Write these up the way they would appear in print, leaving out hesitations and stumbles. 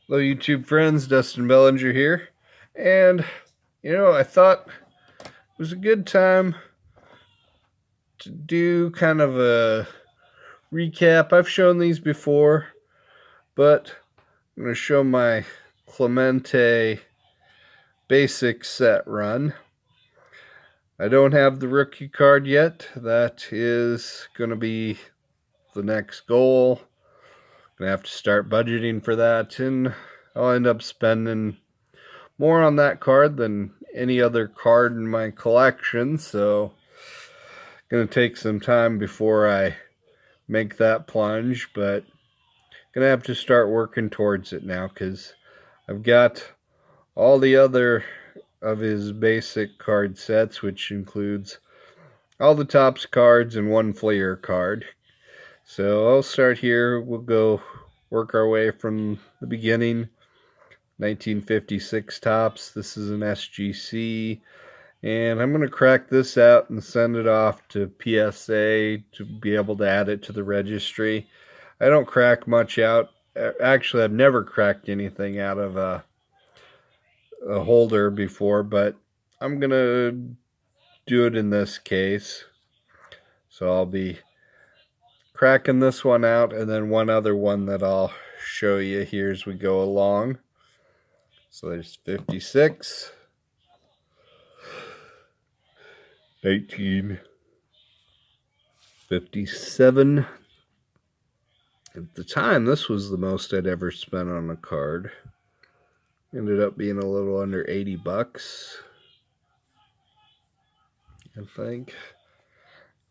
Hello, YouTube friends. Dustin Bellinger here. And, I thought it was a good time to do kind of a recap. I've shown these before, but I'm going to show my Clemente basic set run. I don't have the rookie card yet. That is going to be the next goal. Going to have to start budgeting for that, and I'll end up spending more on that card than any other card in my collection, so gonna take some time before I make that plunge, but gonna have to start working towards it now because I've got all the other of his basic card sets, which includes all the Topps cards and one Flair card. So I'll start here. We'll go work our way from the beginning. 1956 Topps. This is an SGC. And I'm going to crack this out and send it off to PSA to be able to add it to the registry. I don't crack much out. Actually, I've never cracked anything out of a holder before, but I'm going to do it in this case. So I'll be cracking this one out, and then one other one that I'll show you here as we go along. So there's 56. 1957. At the time, this was the most I'd ever spent on a card. Ended up being a little under 80 bucks, I think.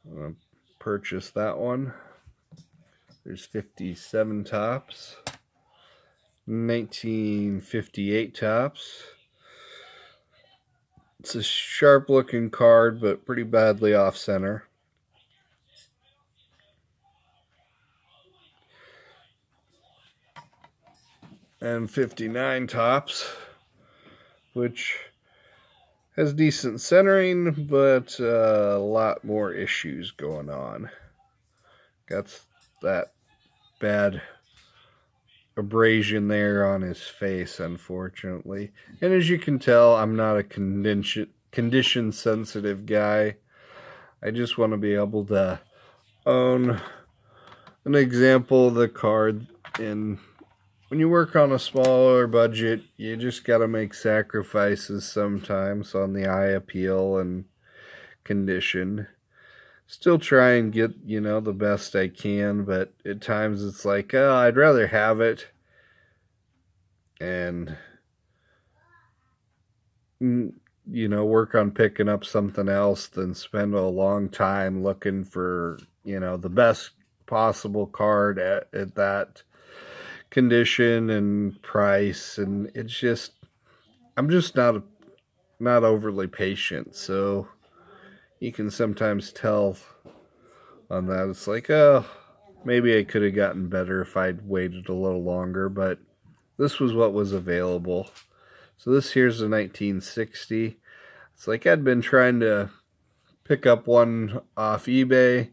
I'm going to purchase that one. There's 57 Topps. 1958 Topps. It's a sharp looking card, but pretty badly off center. And 59 Topps, which has decent centering, but a lot more issues going on. Got that bad abrasion there on his face, unfortunately. And as you can tell, I'm not a condition sensitive guy. I just want to be able to own an example of the card. And when you work on a smaller budget, you just got to make sacrifices sometimes on the eye appeal and condition. Still try and get, the best I can, but at times it's like, oh, I'd rather have it and, work on picking up something else than spend a long time looking for, the best possible card at that condition and price. And it's just, I'm just not overly patient, so you can sometimes tell on that. It's like, oh, maybe I could have gotten better if I'd waited a little longer, but this was what was available. So this here's a 1960. It's like I'd been trying to pick up one off eBay.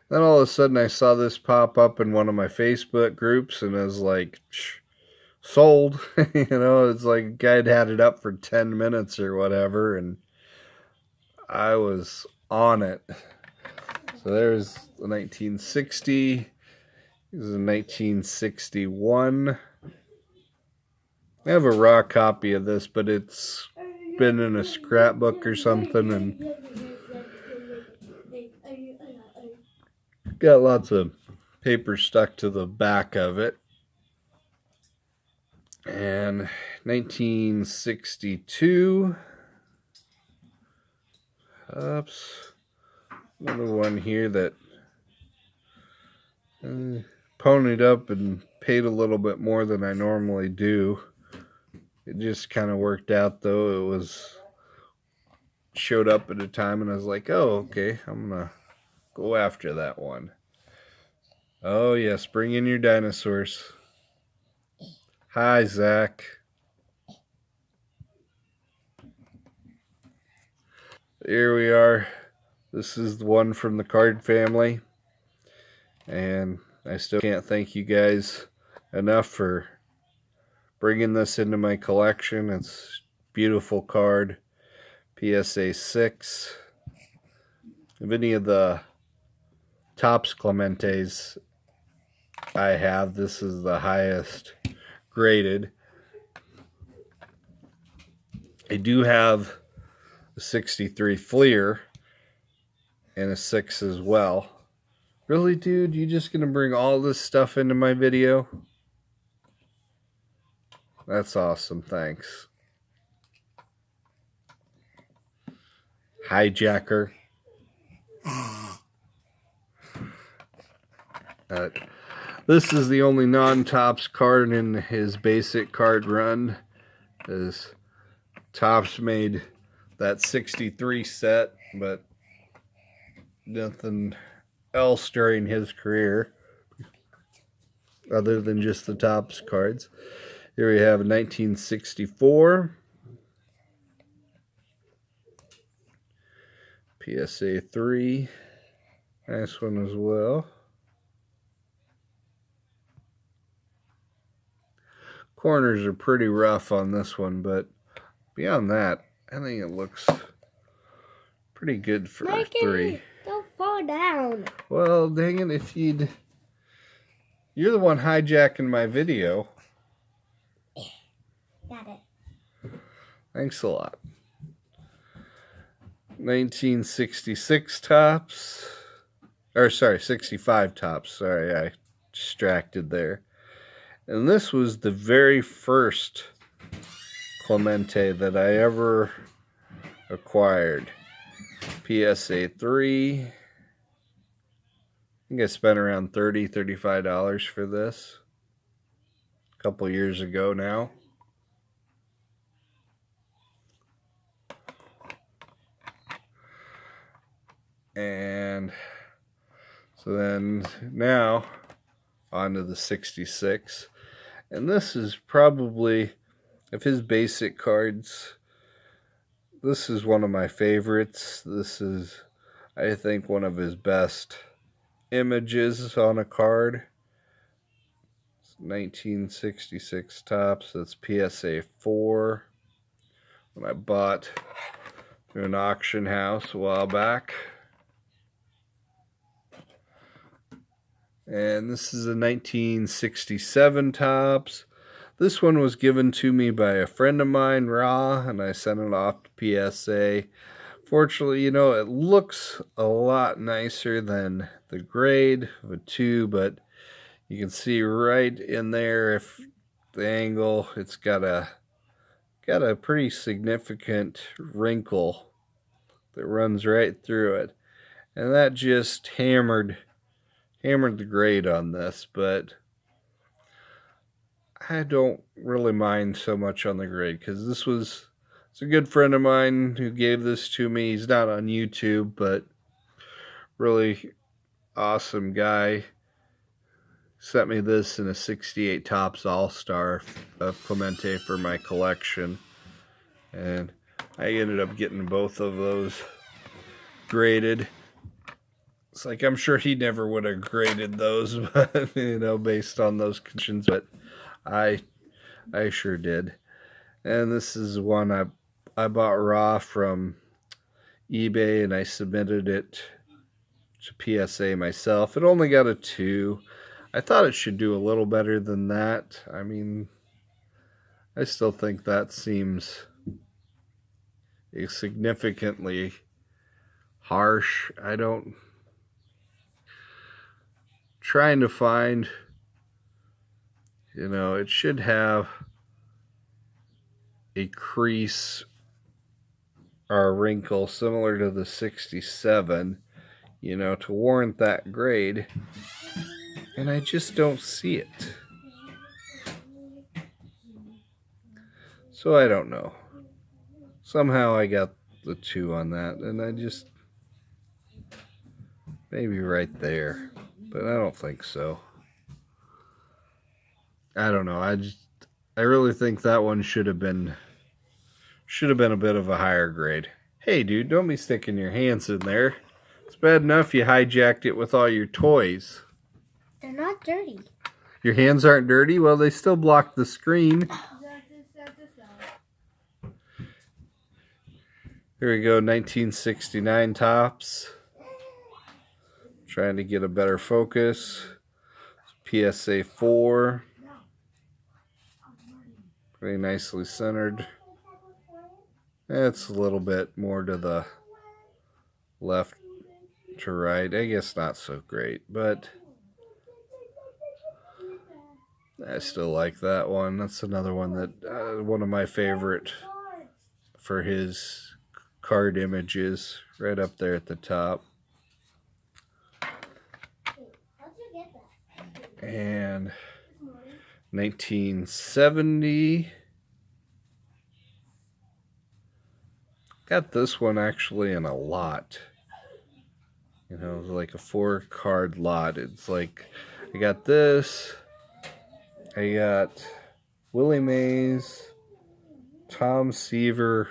Then all of a sudden I saw this pop up in one of my Facebook groups, and I was like, sold. It's like a guy had it up for 10 minutes or whatever, and I was on it. So there's the 1960. This is a 1961. I have a raw copy of this, but it's been in a scrapbook or something, and got lots of paper stuck to the back of it. And 1962. Oops. Another one here that ponied up and paid a little bit more than I normally do. It just kind of worked out, though. It showed up at a time, and I was like, oh, okay, I'm going to go after that one. Oh, yes, bring in your dinosaurs. Hi, Zach. Here we are. This is the one from the card family. And I still can't thank you guys enough for bringing this into my collection. It's a beautiful card. PSA 6. If any of the Topps Clementes I have, this is the highest graded. I do have a 63 Fleer and a 6 as well. Really, dude? You just gonna bring all this stuff into my video? That's awesome, thanks. Hijacker. This is the only non-Topps card in his basic card run. As Topps made that 63 set, but nothing else during his career other than just the Topps cards. Here we have 1964 PSA 3. Nice one as well. Corners are pretty rough on this one, but beyond that, I think it looks pretty good for a 3. Don't fall down. Well, dang it, if you're the one hijacking my video. Got it. Thanks a lot. 1966 Topps. Or, sorry, 65 Topps. Sorry, I distracted there. And this was the very first Clemente that I ever acquired. PSA 3. I think I spent around $30, $35 for this a couple years ago now. And so then now on to the 66. And this is probably, of his basic cards, this is one of my favorites. This is, I think, one of his best images on a card. It's 1966 Topps. That's PSA 4. When I bought through an auction house a while back. And this is a 1967 Topps. This one was given to me by a friend of mine, raw, and I sent it off to PSA. Fortunately, you know, it looks a lot nicer than the grade of a 2, but you can see right in there, if the angle, it's got a pretty significant wrinkle that runs right through it. And that just hammered the grade on this, but I don't really mind so much on the grade because it's a good friend of mine who gave this to me. He's not on YouTube, but really awesome guy. Sent me this in a 68 Topps All-Star of Clemente for my collection, and I ended up getting both of those graded. It's like, I'm sure he never would have graded those, but, you know, based on those conditions, but I sure did. And this is one I bought raw from eBay, and I submitted it to PSA myself. It only got a 2. I thought it should do a little better than that. I mean, I still think that seems significantly harsh. Trying to find, you know, it should have a crease or a wrinkle similar to the 67, you know, to warrant that grade, and I just don't see it. So I don't know. Somehow I got the 2 on that, and I just, maybe right there. But I don't think so. I don't know. I really think that one should have been a bit of a higher grade. Hey, dude, don't be sticking your hands in there. It's bad enough you hijacked it with all your toys. They're not dirty. Your hands aren't dirty? Well, they still block the screen. Here we go, 1969 Topps. Trying to get a better focus. PSA 4. Very nicely centered. It's a little bit more to the left to right. I guess not so great, but I still like that one. That's another one that one of my favorite for his card images, right up there at the top. And 1970. Got this one actually in a lot. You know, like a 4-card lot. It's like, I got this. I got Willie Mays, Tom Seaver,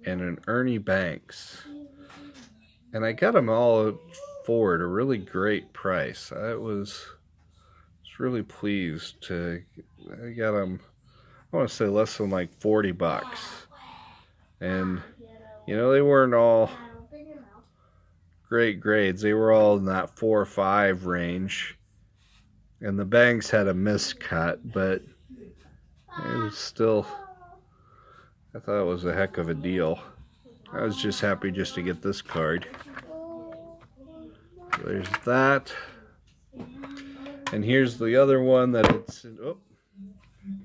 and an Ernie Banks. And I got them all for at a really great price. I was really pleased to. I got them, I want to say less than like $40. And, you know, they weren't all great grades. They were all in that 4 or 5 range. And the Banks had a miscut, but it was still, I thought it was a heck of a deal. I was just happy just to get this card. So there's that. And here's the other one that it's in,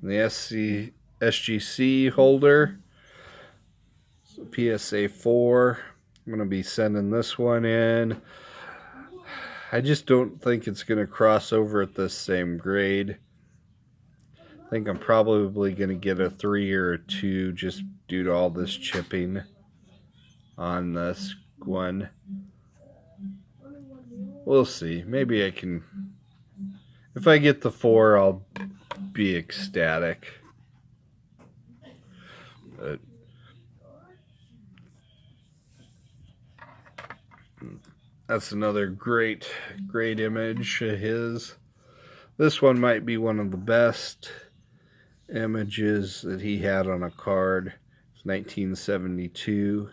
the SGC holder. So PSA 4. I'm going to be sending this one in. I just don't think it's going to cross over at the same grade. I think I'm probably going to get a 3 or a 2 just due to all this chipping on this one. We'll see. Maybe I can. If I get the 4, I'll be ecstatic. But that's another great image of his. This one might be one of the best images that he had on a card. It's 1972.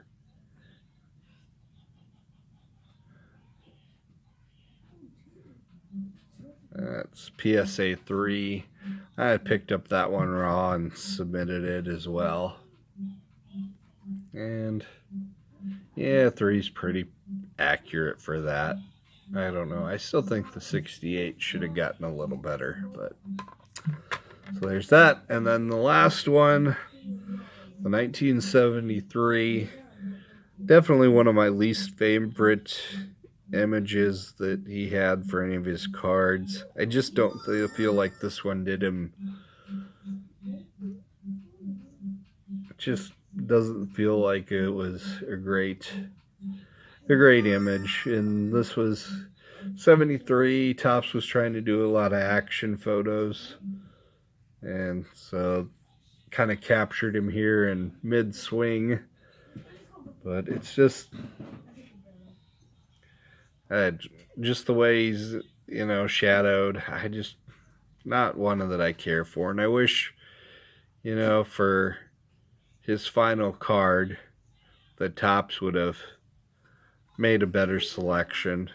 That's PSA 3. I picked up that one raw and submitted it as well. And yeah, 3's pretty accurate for that. I don't know. I still think the 68 should have gotten a little better, but so there's that. And then the last one, the 1973, definitely one of my least favorite images that he had for any of his cards. I just don't feel like this one did him. It just doesn't feel like it was a great image. And this was 73. Topps was trying to do a lot of action photos, and so kind of captured him here in mid-swing. But it's just the way he's, you know, shadowed. I just, not one that I care for. And I wish, you know, for his final card, the Topps would have made a better selection.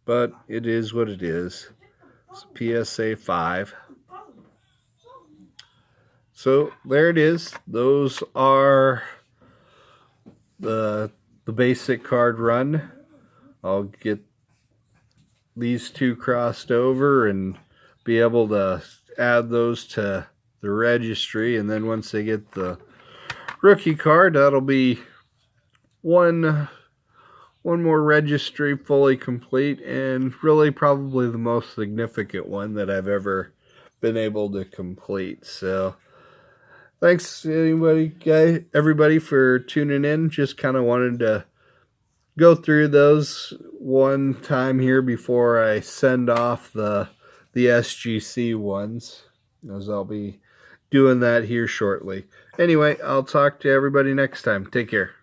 But it is what it is. It's PSA 5. So there it is. Those are the basic card run. I'll get these 2 crossed over and be able to add those to the registry, and then once they get the rookie card, that'll be one more registry fully complete, and really probably the most significant one that I've ever been able to complete. So thanks everybody for tuning in. Just kind of wanted to go through those one time here before I send off the SGC ones, as I'll be doing that here shortly. Anyway, I'll talk to everybody next time. Take care.